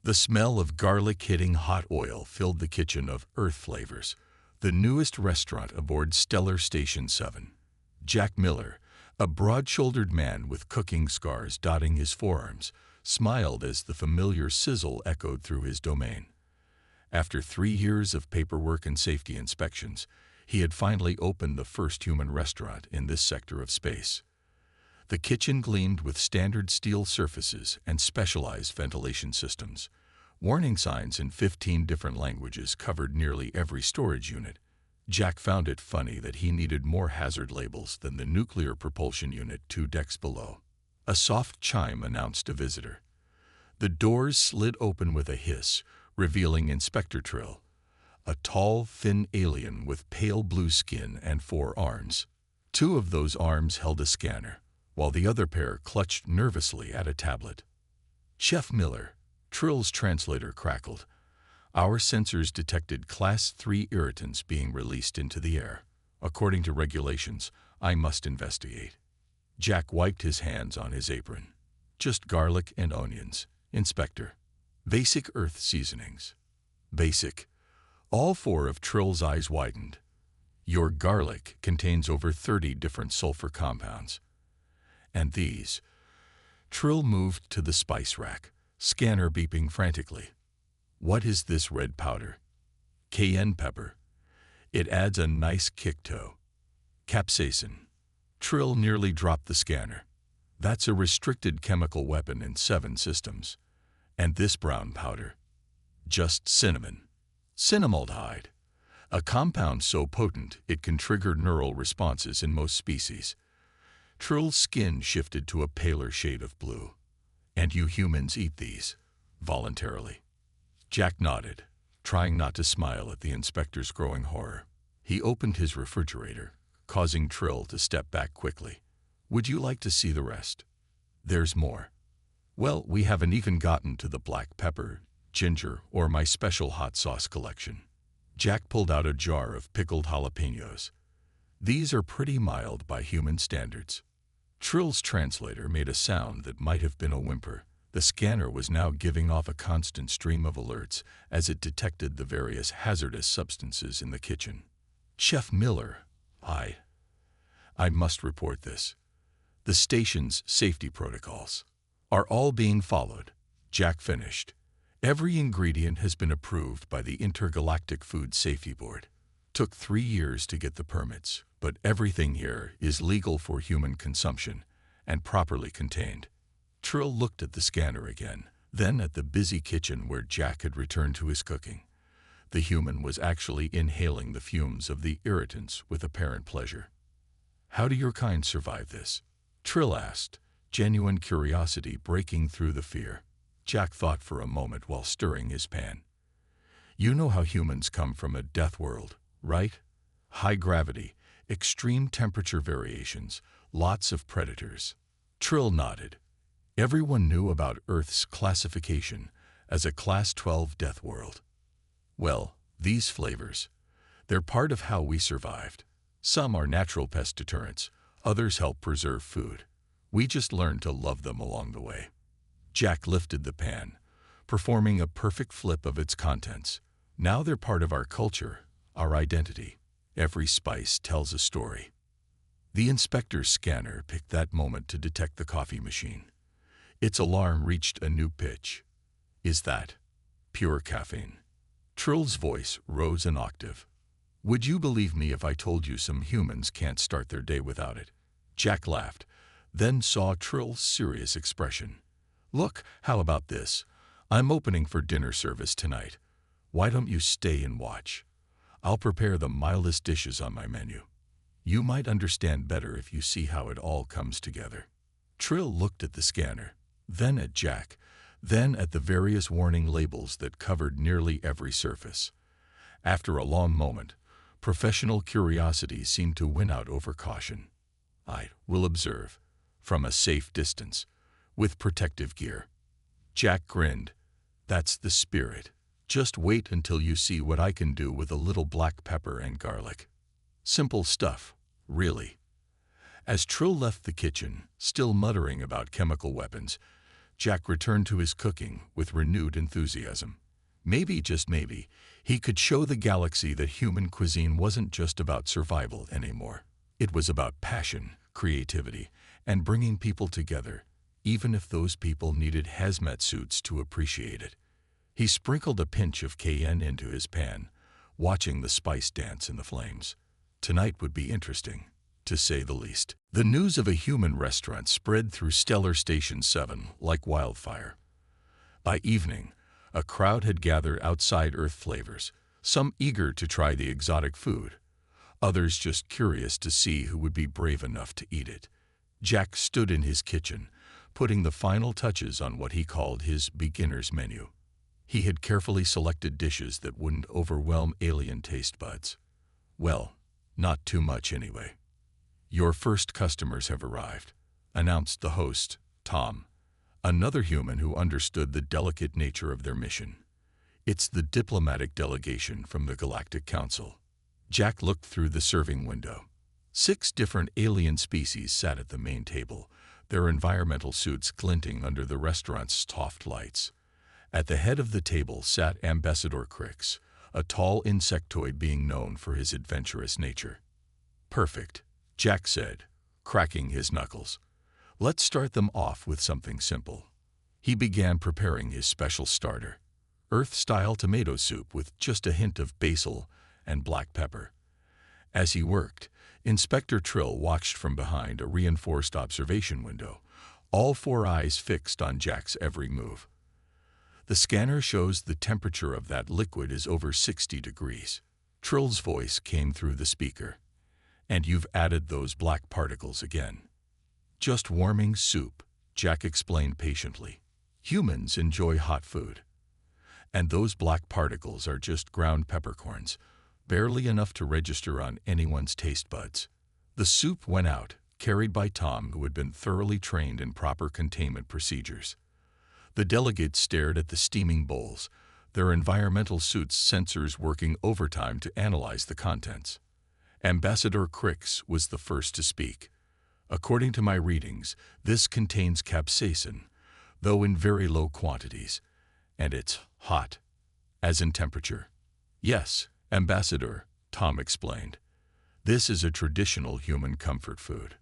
The smell of garlic hitting hot oil filled the kitchen of Earth Flavors, the newest restaurant aboard Stellar Station 7. Jack Miller, a broad-shouldered man with cooking scars dotting his forearms, smiled as the familiar sizzle echoed through his domain. After 3 years of paperwork and safety inspections, he had finally opened the first human restaurant in this sector of space. The kitchen gleamed with standard steel surfaces and specialized ventilation systems. Warning signs in 15 different languages covered nearly every storage unit. Jack found it funny that he needed more hazard labels than the nuclear propulsion unit 2 decks below. A soft chime announced a visitor. The doors slid open with a hiss, revealing Inspector Trill, a tall, thin alien with pale blue skin and 4 arms. 2 of those arms held a scanner, while the other pair clutched nervously at a tablet. "Chef Miller," Trill's translator crackled. "Our sensors detected Class 3 irritants being released into the air. According to regulations, I must investigate." Jack wiped his hands on his apron. "Just garlic and onions, Inspector. Basic Earth seasonings." "Basic?" All 4 of Trill's eyes widened. "Your garlic contains over 30 different sulfur compounds. And these..." Trill moved to the spice rack, scanner beeping frantically. "What is this red powder?" "Cayenne pepper. It adds a nice kick to." "Capsaicin." Trill nearly dropped the scanner. "That's a restricted chemical weapon in 7 systems. And this brown powder?" "Just cinnamon. Cinnamaldehyde. A compound so potent it can trigger neural responses in most species." Trill's skin shifted to a paler shade of blue. "And you humans eat these, voluntarily?" Jack nodded, trying not to smile at the inspector's growing horror. He opened his refrigerator, causing Trill to step back quickly. "Would you like to see the rest?" "There's more." "Well, we haven't even gotten to the black pepper, ginger, or my special hot sauce collection." Jack pulled out a jar of pickled jalapenos. "These are pretty mild by human standards." Trill's translator made a sound that might have been a whimper. The scanner was now giving off a constant stream of alerts as it detected the various hazardous substances in the kitchen. "Chef Miller, I must report this. The station's safety protocols are all being followed," Jack finished. "Every ingredient has been approved by the Intergalactic Food Safety Board. Took 3 years to get the permits, but everything here is legal for human consumption and properly contained." Trill looked at the scanner again, then at the busy kitchen where Jack had returned to his cooking. The human was actually inhaling the fumes of the irritants with apparent pleasure. "How do your kind survive this?" Trill asked, genuine curiosity breaking through the fear. Jack thought for a moment while stirring his pan. "You know how humans come from a death world, right? High gravity, extreme temperature variations, lots of predators." Trill nodded. Everyone knew about Earth's classification as a Class 12 death world. "Well, these flavors, they're part of how we survived. Some are natural pest deterrents, others help preserve food. We just learned to love them along the way." Jack lifted the pan, performing a perfect flip of its contents. "Now they're part of our culture, our identity. Every spice tells a story." The inspector's scanner picked that moment to detect the coffee machine. Its alarm reached a new pitch. "Is that pure caffeine?" Trill's voice rose an octave. "Would you believe me if I told you some humans can't start their day without it?" Jack laughed, then saw Trill's serious expression. "Look, how about this? I'm opening for dinner service tonight. Why don't you stay and watch? I'll prepare the mildest dishes on my menu. You might understand better if you see how it all comes together." Trill looked at the scanner, then at Jack, then at the various warning labels that covered nearly every surface. After a long moment, professional curiosity seemed to win out over caution. "I will observe, from a safe distance, with protective gear." Jack grinned. "That's the spirit. Just wait until you see what I can do with a little black pepper and garlic." Simple stuff, really. As Trill left the kitchen, still muttering about chemical weapons, Jack returned to his cooking with renewed enthusiasm. Maybe, just maybe, he could show the galaxy that human cuisine wasn't just about survival anymore. It was about passion, creativity, and bringing people together, even if those people needed hazmat suits to appreciate it. He sprinkled a pinch of cayenne into his pan, watching the spice dance in the flames. Tonight would be interesting, to say the least. The news of a human restaurant spread through Stellar Station 7 like wildfire. By evening, a crowd had gathered outside Earth Flavors, some eager to try the exotic food, others just curious to see who would be brave enough to eat it. Jack stood in his kitchen, putting the final touches on what he called his beginner's menu. He had carefully selected dishes that wouldn't overwhelm alien taste buds. Well, not too much anyway. "Your first customers have arrived," announced the host, Tom, another human who understood the delicate nature of their mission. "It's the diplomatic delegation from the Galactic Council." Jack looked through the serving window. 6 different alien species sat at the main table, their environmental suits glinting under the restaurant's soft lights. At the head of the table sat Ambassador Crix, a tall insectoid being known for his adventurous nature. "Perfect," Jack said, cracking his knuckles. "Let's start them off with something simple." He began preparing his special starter, Earth-style tomato soup with just a hint of basil and black pepper. As he worked, Inspector Trill watched from behind a reinforced observation window, all 4 eyes fixed on Jack's every move. "The scanner shows the temperature of that liquid is over 60 degrees. Trill's voice came through the speaker. "And you've added those black particles again." "Just warming soup," Jack explained patiently. "Humans enjoy hot food. And those black particles are just ground peppercorns, barely enough to register on anyone's taste buds." The soup went out, carried by Tom, who had been thoroughly trained in proper containment procedures. The delegates stared at the steaming bowls, their environmental suits' sensors working overtime to analyze the contents. Ambassador Crix was the first to speak. "According to my readings, this contains capsaicin, though in very low quantities, and it's hot, as in temperature." "Yes, Ambassador," Tom explained. "This is a traditional human comfort food.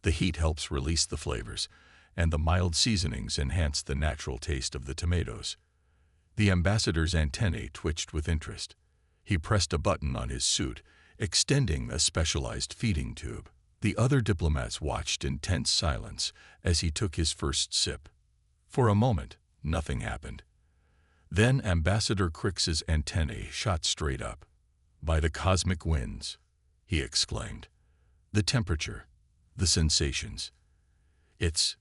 The heat helps release the flavors, and the mild seasonings enhance the natural taste of the tomatoes." The ambassador's antennae twitched with interest. He pressed a button on his suit, extending a specialized feeding tube. The other diplomats watched in tense silence as he took his first sip. For a moment, nothing happened. Then Ambassador Crix's antennae shot straight up. "By the cosmic winds," he exclaimed. "The temperature, the sensations. It's...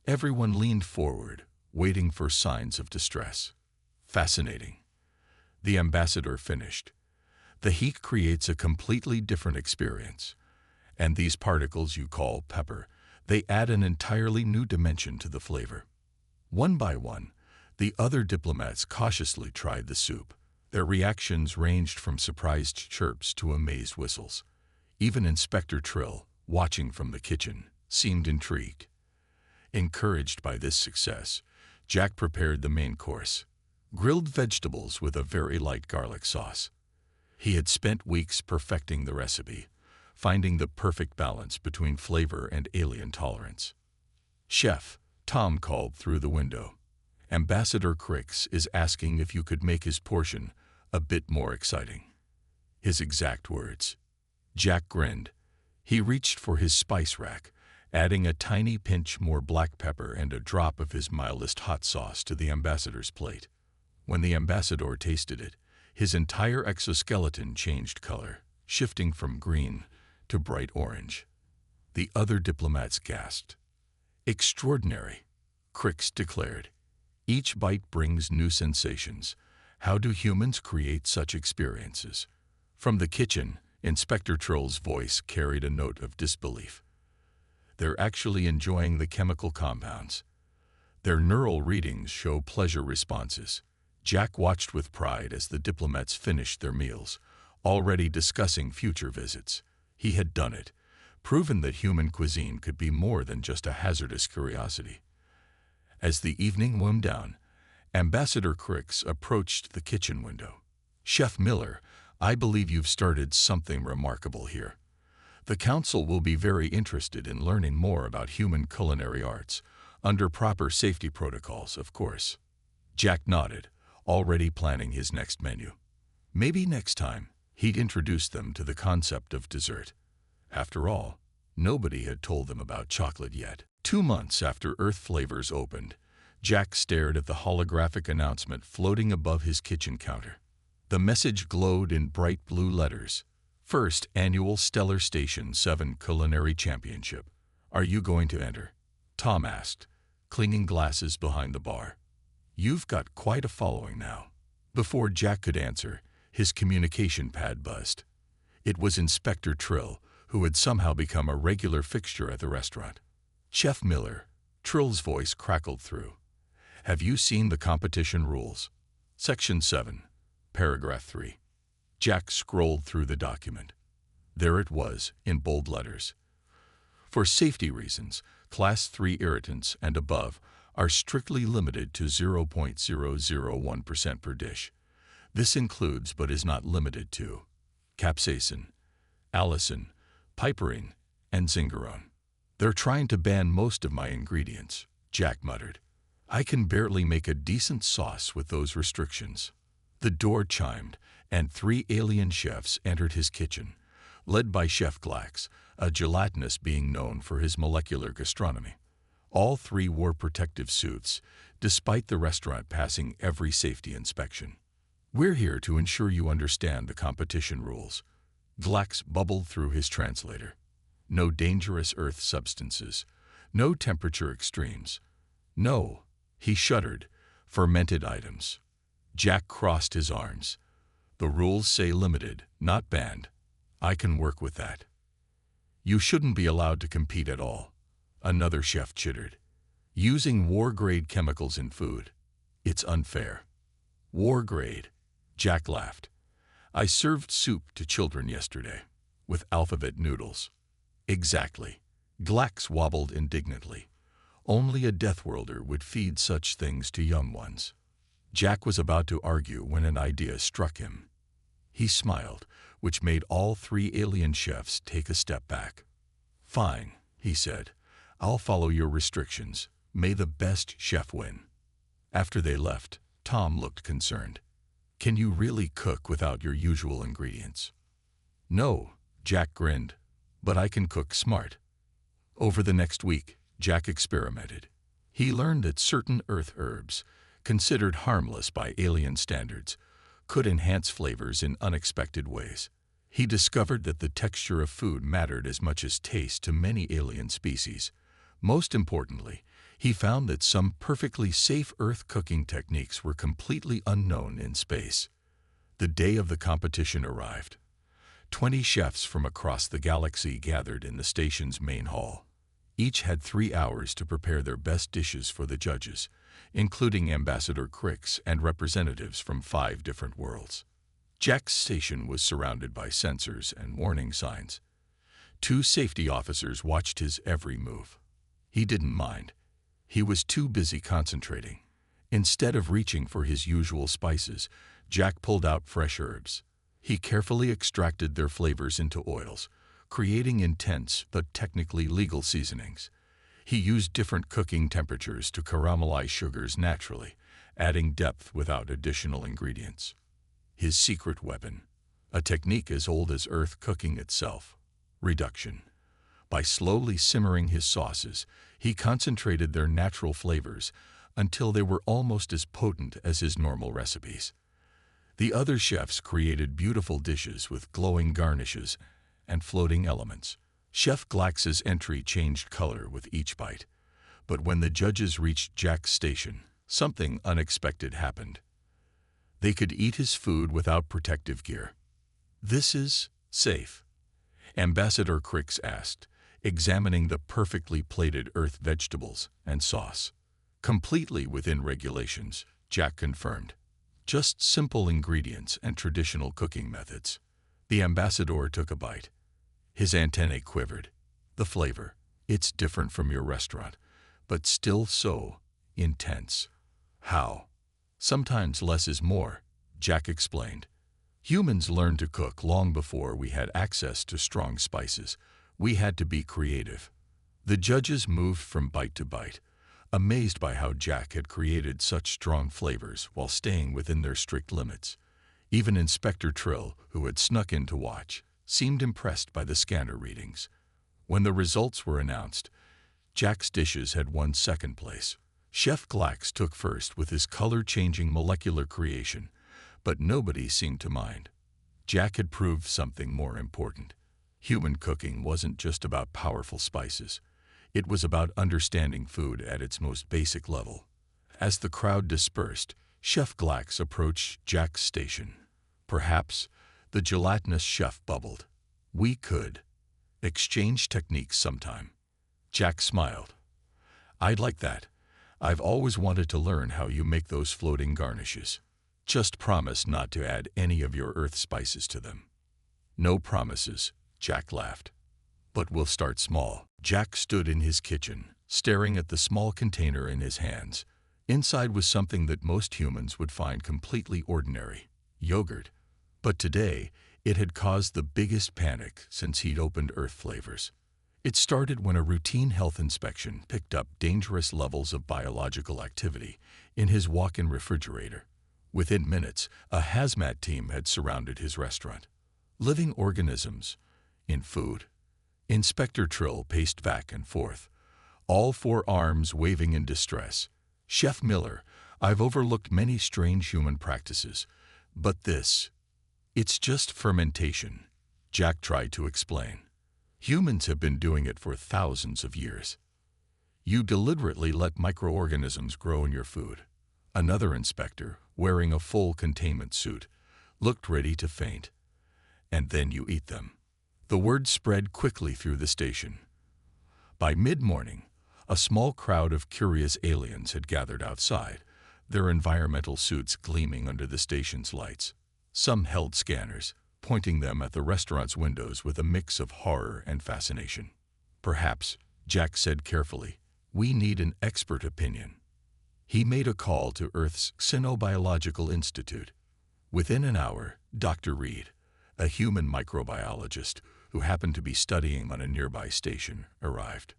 Everyone leaned forward, waiting for signs of distress. "Fascinating," the ambassador finished. "The heat creates a completely different experience. And these particles you call pepper, they add an entirely new dimension to the flavor." One by one, the other diplomats cautiously tried the soup. Their reactions ranged from surprised chirps to amazed whistles. Even Inspector Trill, watching from the kitchen, seemed intrigued. Encouraged by this success, Jack prepared the main course, grilled vegetables with a very light garlic sauce. He had spent weeks perfecting the recipe, finding the perfect balance between flavor and alien tolerance. "Chef," Tom called through the window, "Ambassador Crix is asking if you could make his portion a bit more exciting." His exact words. Jack grinned. He reached for his spice rack, adding a tiny pinch more black pepper and a drop of his mildest hot sauce to the ambassador's plate. When the ambassador tasted it, his entire exoskeleton changed color, shifting from green to bright orange. The other diplomats gasped. "Extraordinary," Crix declared. "Each bite brings new sensations. How do humans create such experiences?" From the kitchen, Inspector Trill's voice carried a note of disbelief. "They're actually enjoying the chemical compounds. Their neural readings show pleasure responses." Jack watched with pride as the diplomats finished their meals, already discussing future visits. He had done it, proven that human cuisine could be more than just a hazardous curiosity. As the evening wound down, Ambassador Cricks approached the kitchen window. "Chef Miller, I believe you've started something remarkable here. The council will be very interested in learning more about human culinary arts, under proper safety protocols, of course." Jack nodded, already planning his next menu. Maybe next time he'd introduce them to the concept of dessert. After all, nobody had told them about chocolate yet. 2 months after Earth Flavors opened, Jack stared at the holographic announcement floating above his kitchen counter. The message glowed in bright blue letters. "First Annual Stellar Station 7 Culinary Championship. Are you going to enter?" Tom asked, cleaning glasses behind the bar. "You've got quite a following now." Before Jack could answer, his communication pad buzzed. It was Inspector Trill, who had somehow become a regular fixture at the restaurant. "Chef Miller," Trill's voice crackled through. "Have you seen the competition rules? Section 7, Paragraph 3. Jack scrolled through the document. There it was, in bold letters. "For safety reasons, Class 3 irritants and above are strictly limited to 0.001% per dish. This includes but is not limited to capsaicin, allicin, piperine, and zingarone." "They're trying to ban most of my ingredients," Jack muttered. "I can barely make a decent sauce with those restrictions." The door chimed, and 3 alien chefs entered his kitchen, led by Chef Glax, a gelatinous being known for his molecular gastronomy. All 3 wore protective suits, despite the restaurant passing every safety inspection. "We're here to ensure you understand the competition rules," Glax bubbled through his translator. "No dangerous earth substances, no temperature extremes, no," he shuddered, "fermented items." Jack crossed his arms. "The rules say limited, not banned. I can work with that." "You shouldn't be allowed to compete at all," another chef chittered. "Using war-grade chemicals in food. It's unfair." "War-grade?" Jack laughed. "I served soup to children yesterday, with alphabet noodles." "Exactly." Glax wobbled indignantly. "Only a Deathworlder would feed such things to young ones." Jack was about to argue when an idea struck him. He smiled, which made all 3 alien chefs take a step back. "Fine," he said. "I'll follow your restrictions. May the best chef win." After they left, Tom looked concerned. "Can you really cook without your usual ingredients?" "No," Jack grinned, "but I can cook smart." Over the next week, Jack experimented. He learned that certain earth herbs, considered harmless by alien standards, could enhance flavors in unexpected ways. He discovered that the texture of food mattered as much as taste to many alien species. Most importantly, he found that some perfectly safe Earth cooking techniques were completely unknown in space. The day of the competition arrived. 20 chefs from across the galaxy gathered in the station's main hall. Each had 3 hours to prepare their best dishes for the judges, including Ambassador Cricks and representatives from 5 different worlds. Jack's station was surrounded by sensors and warning signs. 2 safety officers watched his every move. He didn't mind. He was too busy concentrating. Instead of reaching for his usual spices, Jack pulled out fresh herbs. He carefully extracted their flavors into oils, creating intense but technically legal seasonings. He used different cooking temperatures to caramelize sugars naturally, adding depth without additional ingredients. His secret weapon, a technique as old as Earth cooking itself, reduction. By slowly simmering his sauces, he concentrated their natural flavors until they were almost as potent as his normal recipes. The other chefs created beautiful dishes with glowing garnishes and floating elements. Chef Glax's entry changed color with each bite. But when the judges reached Jack's station, something unexpected happened. They could eat his food without protective gear. "This is safe?" Ambassador Cricks asked, examining the perfectly plated Earth vegetables and sauce. "Completely within regulations," Jack confirmed. "Just simple ingredients and traditional cooking methods." The ambassador took a bite. His antennae quivered. "The flavor, it's different from your restaurant, but still so intense. How? Sometimes less is more, Jack explained. Humans learned to cook long before we had access to strong spices. We had to be creative. The judges moved from bite to bite, amazed by how Jack had created such strong flavors while staying within their strict limits. Even Inspector Trill, who had snuck in to watch, seemed impressed by the scanner readings. When the results were announced, Jack's dishes had won second place. Chef Glax took first with his color-changing molecular creation, but nobody seemed to mind. Jack had proved something more important. Human cooking wasn't just about powerful spices. It was about understanding food at its most basic level. As the crowd dispersed, Chef Glax approached Jack's station. Perhaps, the gelatinous chef bubbled, we could exchange techniques sometime. Jack smiled. I'd like that. I've always wanted to learn how you make those floating garnishes. Just promise not to add any of your earth spices to them. No promises, Jack laughed. But we'll start small. Jack stood in his kitchen, staring at the small container in his hands. Inside was something that most humans would find completely ordinary, yogurt. But today, it had caused the biggest panic since he'd opened Earth Flavors. It started when a routine health inspection picked up dangerous levels of biological activity in his walk-in refrigerator. Within minutes, a hazmat team had surrounded his restaurant. Living organisms in food. Inspector Trill paced back and forth, all four arms waving in distress. Chef Miller, I've overlooked many strange human practices, but this, it's just fermentation, Jack tried to explain. Humans have been doing it for thousands of years. You deliberately let microorganisms grow in your food. Another inspector, wearing a full containment suit, looked ready to faint. And then you eat them. The word spread quickly through the station. By mid-morning, a small crowd of curious aliens had gathered outside, their environmental suits gleaming under the station's lights. Some held scanners, pointing them at the restaurant's windows with a mix of horror and fascination. Perhaps, Jack said carefully, we need an expert opinion. He made a call to Earth's Xenobiological Institute. Within an hour, Dr. Reed, a human microbiologist who happened to be studying on a nearby station, arrived.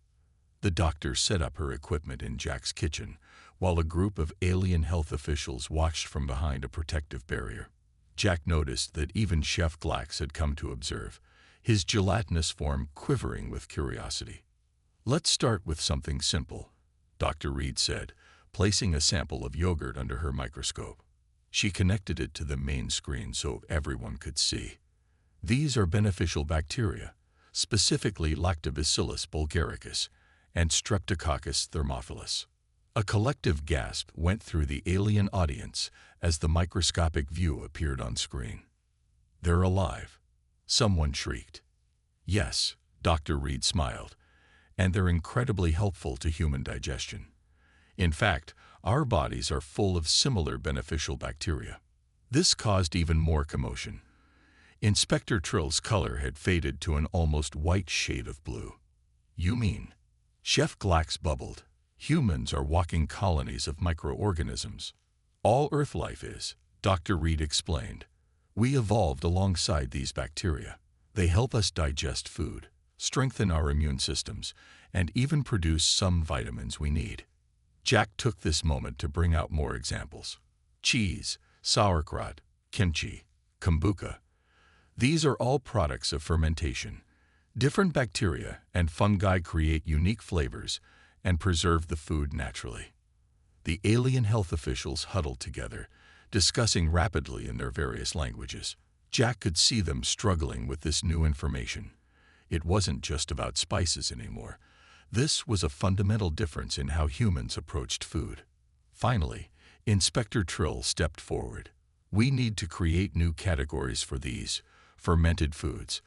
The doctor set up her equipment in Jack's kitchen, while a group of alien health officials watched from behind a protective barrier. Jack noticed that even Chef Glax had come to observe, his gelatinous form quivering with curiosity. Let's start with something simple, Dr. Reed said, placing a sample of yogurt under her microscope. She connected it to the main screen so everyone could see. These are beneficial bacteria, specifically Lactobacillus bulgaricus and Streptococcus thermophilus. A collective gasp went through the alien audience as the microscopic view appeared on screen. They're alive, someone shrieked. Yes, Dr. Reed smiled, and they're incredibly helpful to human digestion. In fact, our bodies are full of similar beneficial bacteria. This caused even more commotion. Inspector Trill's color had faded to an almost white shade of blue. You mean? Chef Glax bubbled. Humans are walking colonies of microorganisms. All Earth life is, Dr. Reed explained. We evolved alongside these bacteria. They help us digest food, strengthen our immune systems, and even produce some vitamins we need. Jack took this moment to bring out more examples. Cheese, sauerkraut, kimchi, kombucha. These are all products of fermentation. Different bacteria and fungi create unique flavors and preserve the food naturally. The alien health officials huddled together, discussing rapidly in their various languages. Jack could see them struggling with this new information. It wasn't just about spices anymore. This was a fundamental difference in how humans approached food. Finally, Inspector Trill stepped forward. We need to create new categories for these fermented foods.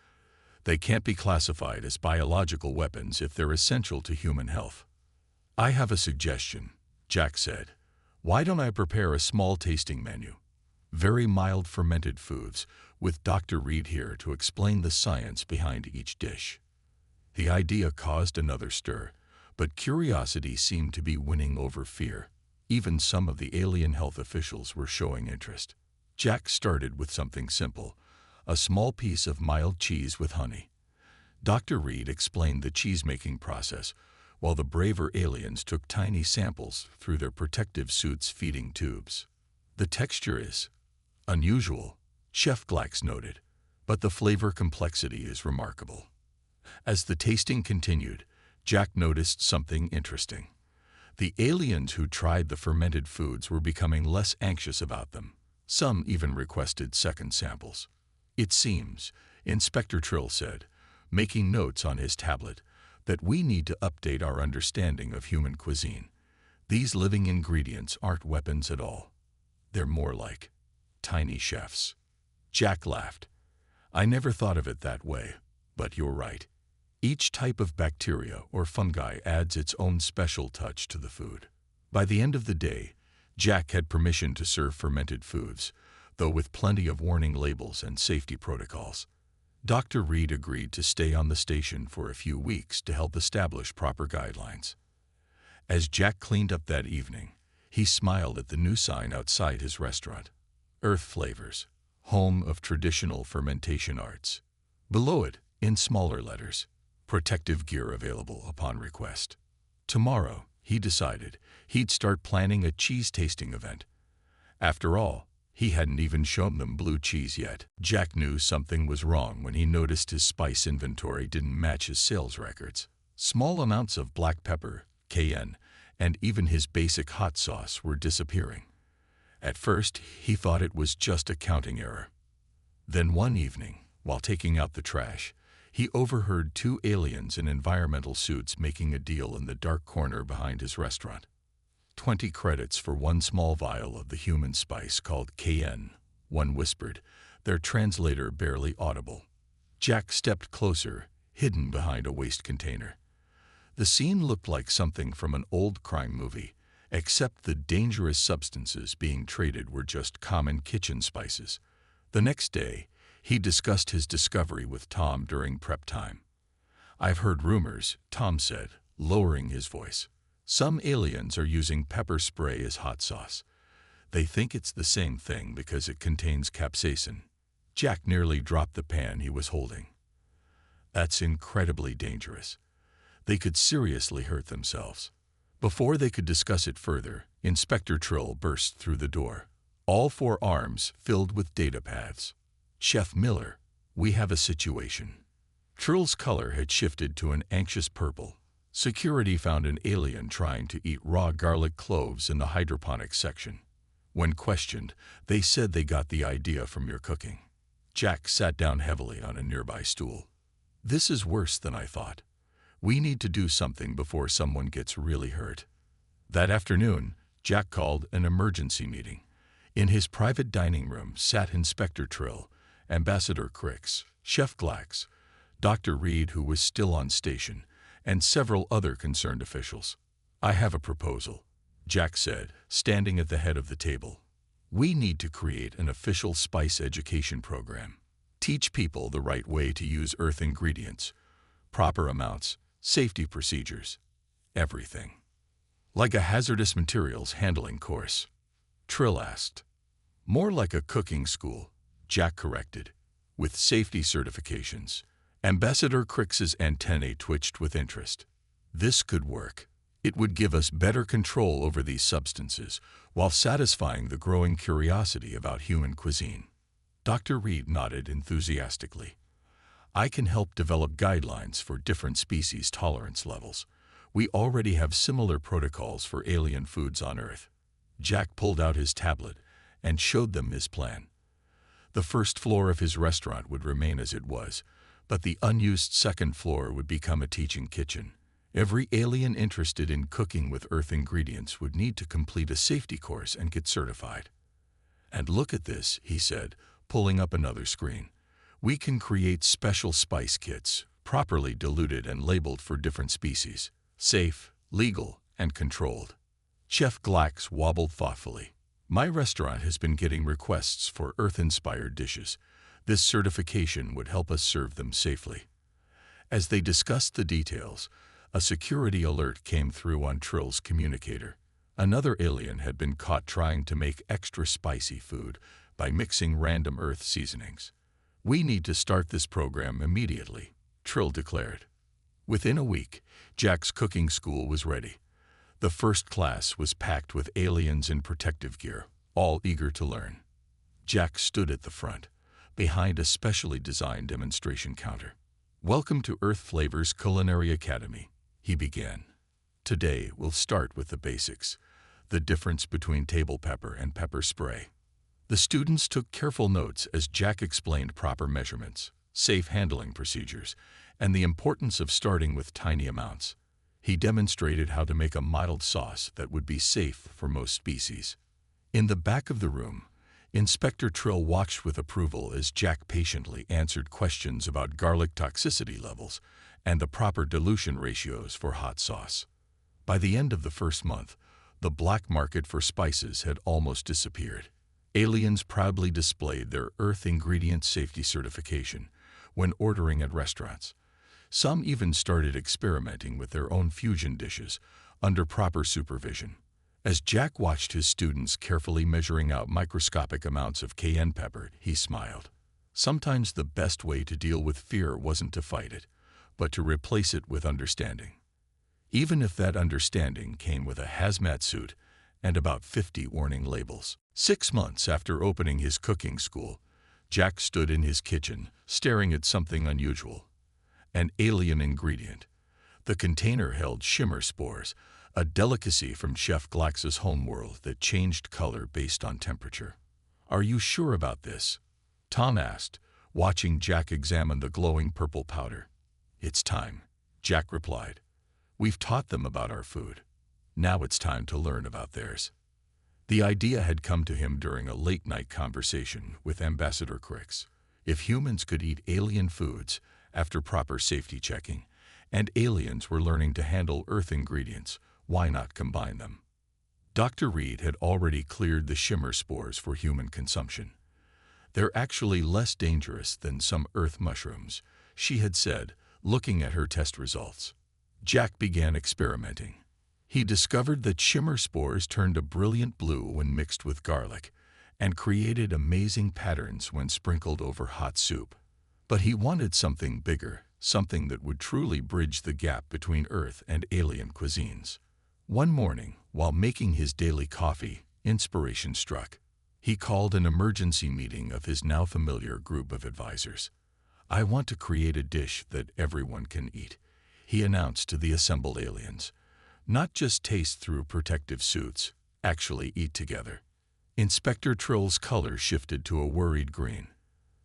They can't be classified as biological weapons if they're essential to human health. I have a suggestion, Jack said. Why don't I prepare a small tasting menu? Very mild fermented foods, with Dr. Reed here to explain the science behind each dish. The idea caused another stir, but curiosity seemed to be winning over fear. Even some of the alien health officials were showing interest. Jack started with something simple, a small piece of mild cheese with honey. Dr. Reed explained the cheese-making process, while the braver aliens took tiny samples through their protective suits' feeding tubes. The texture is unusual, Chef Glax noted, but the flavor complexity is remarkable. As the tasting continued, Jack noticed something interesting. The aliens who tried the fermented foods were becoming less anxious about them. Some even requested second samples. It seems, Inspector Trill said, making notes on his tablet, that we need to update our understanding of human cuisine. These living ingredients aren't weapons at all. They're more like tiny chefs. Jack laughed. I never thought of it that way, but you're right. Each type of bacteria or fungi adds its own special touch to the food. By the end of the day, Jack had permission to serve fermented foods, though with plenty of warning labels and safety protocols. Dr. Reed agreed to stay on the station for a few weeks to help establish proper guidelines. As Jack cleaned up that evening, he smiled at the new sign outside his restaurant. Earth Flavors, home of traditional fermentation arts. Below it, in smaller letters, protective gear available upon request. Tomorrow, he decided, he'd start planning a cheese tasting event. After all, he hadn't even shown them blue cheese yet. Jack knew something was wrong when he noticed his spice inventory didn't match his sales records. Small amounts of black pepper, cayenne, and even his basic hot sauce were disappearing. At first, he thought it was just a counting error. Then one evening, while taking out the trash, he overheard two aliens in environmental suits making a deal in the dark corner behind his restaurant. 20 credits for one small vial of the human spice called cayenne, one whispered, their translator barely audible. Jack stepped closer, hidden behind a waste container. The scene looked like something from an old crime movie, except the dangerous substances being traded were just common kitchen spices. The next day, he discussed his discovery with Tom during prep time. I've heard rumors, Tom said, lowering his voice. Some aliens are using pepper spray as hot sauce. They think it's the same thing because it contains capsaicin. Jack nearly dropped the pan he was holding. That's incredibly dangerous. They could seriously hurt themselves. Before they could discuss it further, Inspector Trill burst through the door, all four arms filled with data paths. Chef Miller, we have a situation. Trill's color had shifted to an anxious purple. Security found an alien trying to eat raw garlic cloves in the hydroponics section. When questioned, they said they got the idea from your cooking. Jack sat down heavily on a nearby stool. This is worse than I thought. We need to do something before someone gets really hurt. That afternoon, Jack called an emergency meeting. In his private dining room sat Inspector Trill, Ambassador Crix, Chef Glax, Dr. Reed, who was still on station, and several other concerned officials. I have a proposal, Jack said, standing at the head of the table. We need to create an official spice education program. Teach people the right way to use earth ingredients, proper amounts, safety procedures, everything. Like a hazardous materials handling course, Trill asked. More like a cooking school, Jack corrected, with safety certifications. Ambassador Crix's antennae twitched with interest. This could work. It would give us better control over these substances while satisfying the growing curiosity about human cuisine. Dr. Reed nodded enthusiastically. I can help develop guidelines for different species tolerance levels. We already have similar protocols for alien foods on Earth. Jack pulled out his tablet and showed them his plan. The first floor of his restaurant would remain as it was, but the unused second floor would become a teaching kitchen. Every alien interested in cooking with earth ingredients would need to complete a safety course and get certified. And look at this, he said, pulling up another screen. We can create special spice kits, properly diluted and labeled for different species, safe, legal, and controlled. Chef Glax wobbled thoughtfully. My restaurant has been getting requests for earth-inspired dishes. This certification would help us serve them safely. As they discussed the details, a security alert came through on Trill's communicator. Another alien had been caught trying to make extra spicy food by mixing random Earth seasonings. "We need to start this program immediately," Trill declared. Within a week, Jack's cooking school was ready. The first class was packed with aliens in protective gear, all eager to learn. Jack stood at the front, behind a specially designed demonstration counter. "Welcome to Earth Flavors Culinary Academy," he began. "Today we'll start with the basics, the difference between table pepper and pepper spray." The students took careful notes as Jack explained proper measurements, safe handling procedures, and the importance of starting with tiny amounts. He demonstrated how to make a mild sauce that would be safe for most species. In the back of the room, Inspector Trill watched with approval as Jack patiently answered questions about garlic toxicity levels and the proper dilution ratios for hot sauce. By the end of the first month, the black market for spices had almost disappeared. Aliens proudly displayed their Earth Ingredient Safety certification when ordering at restaurants. Some even started experimenting with their own fusion dishes under proper supervision. As Jack watched his students carefully measuring out microscopic amounts of cayenne pepper, he smiled. Sometimes the best way to deal with fear wasn't to fight it, but to replace it with understanding. Even if that understanding came with a hazmat suit and about 50 warning labels. 6 months after opening his cooking school, Jack stood in his kitchen, staring at something unusual. An alien ingredient. The container held shimmer spores, a delicacy from Chef Glax's homeworld that changed color based on temperature. "Are you sure about this?" Tom asked, watching Jack examine the glowing purple powder. "It's time," Jack replied. "We've taught them about our food. Now it's time to learn about theirs." The idea had come to him during a late-night conversation with Ambassador Crix. If humans could eat alien foods after proper safety checking, and aliens were learning to handle Earth ingredients, why not combine them? Dr. Reed had already cleared the shimmer spores for human consumption. "They're actually less dangerous than some Earth mushrooms," she had said, looking at her test results. Jack began experimenting. He discovered that shimmer spores turned a brilliant blue when mixed with garlic, and created amazing patterns when sprinkled over hot soup. But he wanted something bigger, something that would truly bridge the gap between Earth and alien cuisines. One morning, while making his daily coffee, inspiration struck. He called an emergency meeting of his now familiar group of advisors. "I want to create a dish that everyone can eat," he announced to the assembled aliens. "Not just taste through protective suits, actually eat together." Inspector Trill's color shifted to a worried green.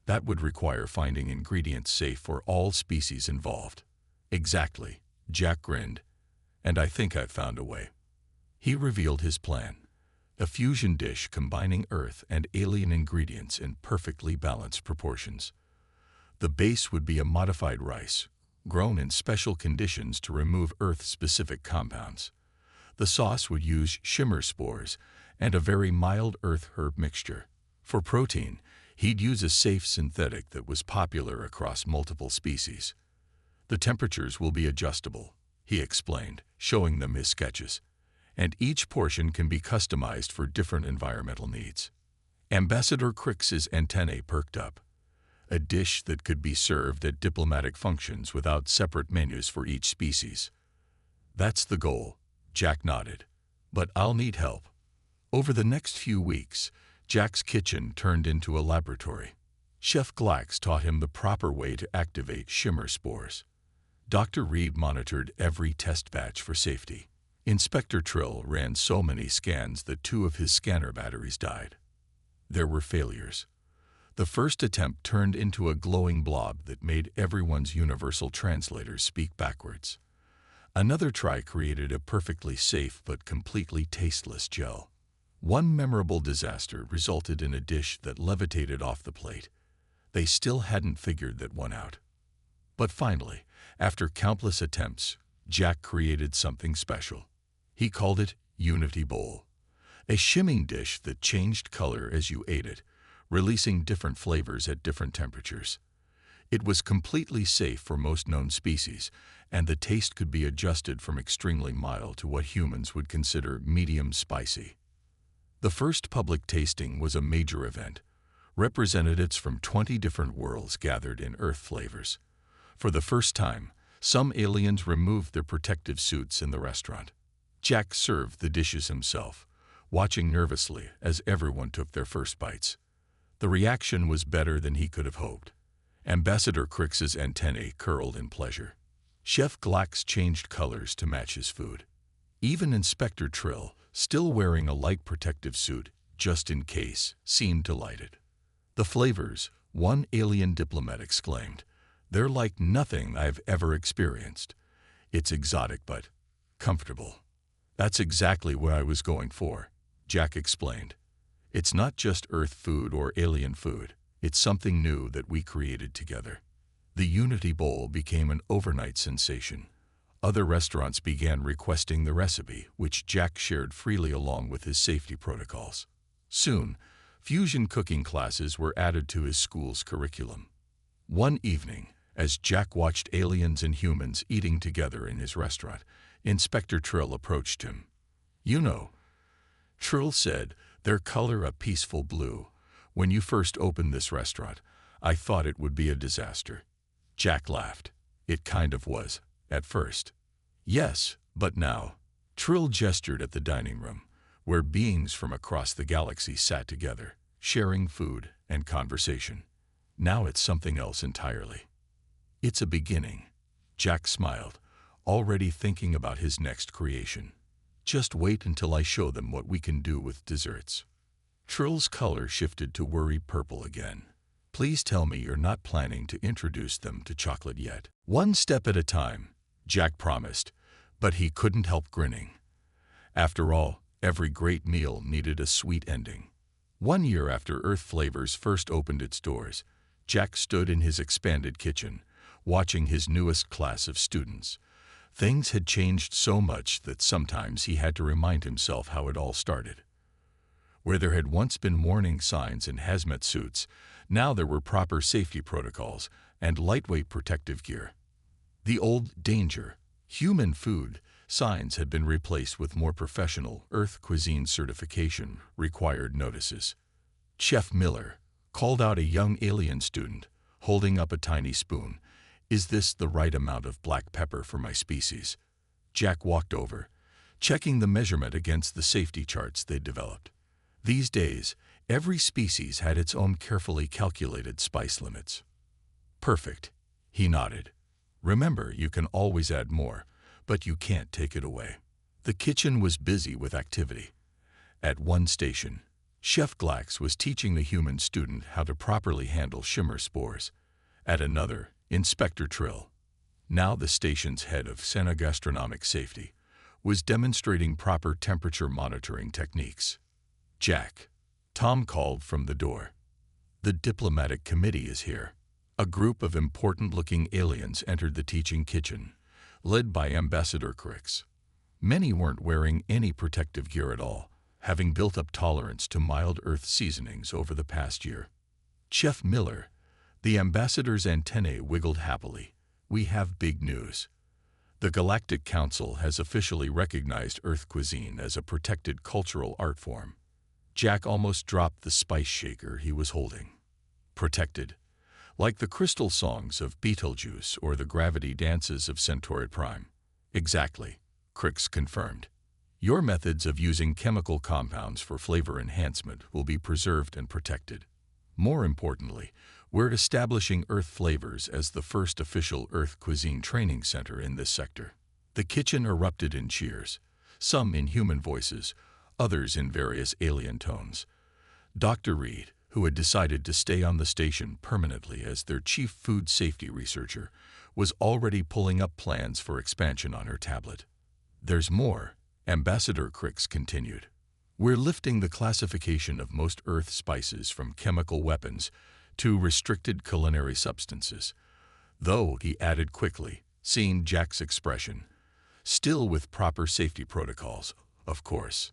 That would require finding ingredients safe for all species involved. "Exactly," Jack grinned. "And I think I've found a way." He revealed his plan. A fusion dish combining Earth and alien ingredients in perfectly balanced proportions. The base would be a modified rice, grown in special conditions to remove Earth-specific compounds. The sauce would use shimmer spores and a very mild Earth herb mixture. For protein, he'd use a safe synthetic that was popular across multiple species. "The temperatures will be adjustable," he explained, showing them his sketches, "and each portion can be customized for different environmental needs." Ambassador Crix's antennae perked up. A dish that could be served at diplomatic functions without separate menus for each species. "That's the goal," Jack nodded. "But I'll need help." Over the next few weeks, Jack's kitchen turned into a laboratory. Chef Glax taught him the proper way to activate shimmer spores. Dr. Reed monitored every test batch for safety. Inspector Trill ran so many scans that 2 of his scanner batteries died. There were failures. The first attempt turned into a glowing blob that made everyone's universal translators speak backwards. Another try created a perfectly safe but completely tasteless gel. One memorable disaster resulted in a dish that levitated off the plate. They still hadn't figured that one out. But finally, after countless attempts, Jack created something special. He called it Unity Bowl, a shimming dish that changed color as you ate it, releasing different flavors at different temperatures. It was completely safe for most known species, and the taste could be adjusted from extremely mild to what humans would consider medium spicy. The first public tasting was a major event. Representatives from 20 different worlds gathered in Earth flavors. For the first time, some aliens removed their protective suits in the restaurant. Jack served the dishes himself, watching nervously as everyone took their first bites. The reaction was better than he could have hoped. Ambassador Crix's antennae curled in pleasure. Chef Glax changed colors to match his food. Even Inspector Trill, still wearing a light protective suit, just in case, seemed delighted. The flavors, one alien diplomat exclaimed, "They're like nothing I've ever experienced. It's exotic but comfortable." "That's exactly what I was going for," Jack explained. "It's not just Earth food or alien food. It's something new that we created together." The Unity Bowl became an overnight sensation. Other restaurants began requesting the recipe, which Jack shared freely along with his safety protocols. Soon, fusion cooking classes were added to his school's curriculum. One evening, as Jack watched aliens and humans eating together in his restaurant, Inspector Trill approached him. "You know," Trill said, "their color a peaceful blue. When you first opened this restaurant, I thought it would be a disaster." Jack laughed. "It kind of was, at first." "Yes, but now." Trill gestured at the dining room, where beings from across the galaxy sat together, sharing food and conversation. "Now it's something else entirely." "It's a beginning." Jack smiled, already thinking about his next creation. "Just wait until I show them what we can do with desserts." Trill's color shifted to worry purple again. "Please tell me you're not planning to introduce them to chocolate yet." "One step at a time," Jack promised, but he couldn't help grinning. After all, every great meal needed a sweet ending. 1 year after Earth Flavors first opened its doors, Jack stood in his expanded kitchen, watching his newest class of students. Things had changed so much that sometimes he had to remind himself how it all started. Where there had once been warning signs and hazmat suits, now there were proper safety protocols and lightweight protective gear. The old danger, human food, signs had been replaced with more professional Earth cuisine certification required notices. Chef Miller called out a young alien student, holding up a tiny spoon. "Is this the right amount of black pepper for my species?" Jack walked over, checking the measurement against the safety charts they'd developed. These days, every species had its own carefully calculated spice limits. "Perfect," he nodded. "Remember, you can always add more, but you can't take it away." The kitchen was busy with activity. At one station, Chef Glax was teaching the human student how to properly handle shimmer spores. At another, Inspector Trill, now the station's head of Gastronomic Safety, was demonstrating proper temperature monitoring techniques. "Jack," Tom called from the door. "The diplomatic committee is here." A group of important-looking aliens entered the teaching kitchen, led by Ambassador Crix. Many weren't wearing any protective gear at all, having built up tolerance to mild Earth seasonings over the past year. Chef Miller, the ambassador's antennae wiggled happily. "We have big news. The Galactic Council has officially recognized Earth cuisine as a protected cultural art form." Jack almost dropped the spice shaker he was holding. "Protected? Like the crystal songs of Betelgeuse or the gravity dances of Centaurid Prime?" "Exactly," Crix confirmed. "Your methods of using chemical compounds for flavor enhancement will be preserved and protected. More importantly, we're establishing Earth Flavors as the first official Earth cuisine training center in this sector." The kitchen erupted in cheers, some in human voices, others in various alien tones. Dr. Reed, who had decided to stay on the station permanently as their chief food safety researcher, was already pulling up plans for expansion on her tablet. "There's more," Ambassador Crix continued. "We're lifting the classification of most Earth spices from chemical weapons to restricted culinary substances. Though," he added quickly, seeing Jack's expression, "still with proper safety protocols, of course."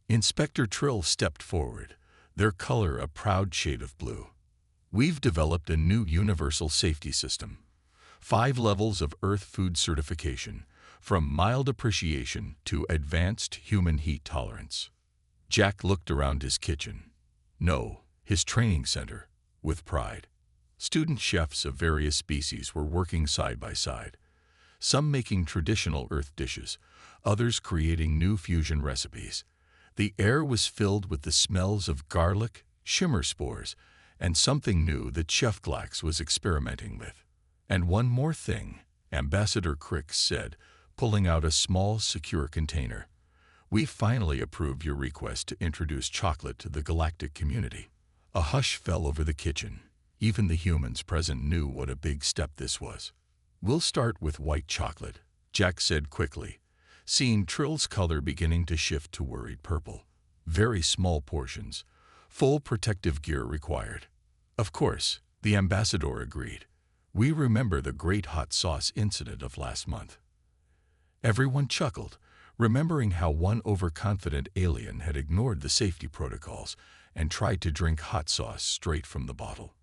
Inspector Trill stepped forward, their color a proud shade of blue. We've developed a new universal safety system. 5 levels of Earth food certification, from mild appreciation to advanced human heat tolerance. Jack looked around his kitchen. No, his training center, with pride. Student chefs of various species were working side by side, some making traditional Earth dishes, others creating new fusion recipes. The air was filled with the smells of garlic, shimmer spores, and something new that Chef Glax was experimenting with. And one more thing, Ambassador Crix said, pulling out a small, secure container. We finally approved your request to introduce chocolate to the galactic community. A hush fell over the kitchen. Even the humans present knew what a big step this was. We'll start with white chocolate, Jack said quickly, seeing Trill's color beginning to shift to worried purple. Very small portions. Full protective gear required. Of course, the ambassador agreed. We remember the great hot sauce incident of last month. Everyone chuckled, remembering how one overconfident alien had ignored the safety protocols and tried to drink hot sauce straight from the bottle.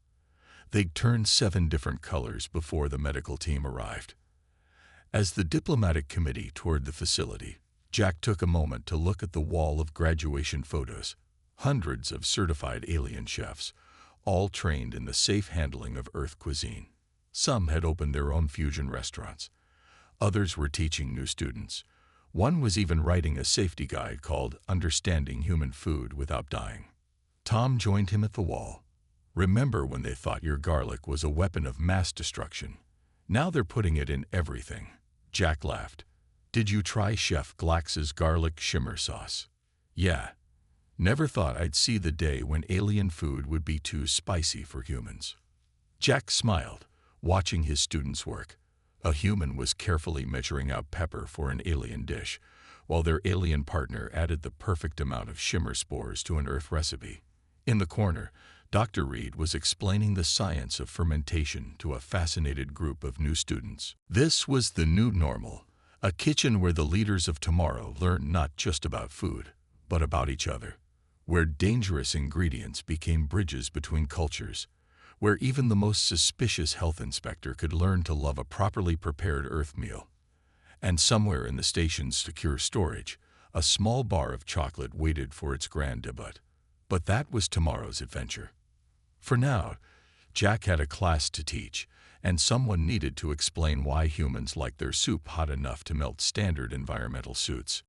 They'd turned 7 different colors before the medical team arrived. As the diplomatic committee toured the facility, Jack took a moment to look at the wall of graduation photos. Hundreds of certified alien chefs, all trained in the safe handling of Earth cuisine. Some had opened their own fusion restaurants. Others were teaching new students. One was even writing a safety guide called Understanding Human Food Without Dying. Tom joined him at the wall. Remember when they thought your garlic was a weapon of mass destruction? Now they're putting it in everything. Jack laughed. Did you try Chef Glax's garlic shimmer sauce? Yeah. Never thought I'd see the day when alien food would be too spicy for humans. Jack smiled, watching his students work. A human was carefully measuring out pepper for an alien dish, while their alien partner added the perfect amount of shimmer spores to an Earth recipe. In the corner, Dr. Reed was explaining the science of fermentation to a fascinated group of new students. This was the new normal, a kitchen where the leaders of tomorrow learned not just about food, but about each other, where dangerous ingredients became bridges between cultures, where even the most suspicious health inspector could learn to love a properly prepared Earth meal. And somewhere in the station's secure storage, a small bar of chocolate waited for its grand debut. But that was tomorrow's adventure. For now, Jack had a class to teach, and someone needed to explain why humans like their soup hot enough to melt standard environmental suits.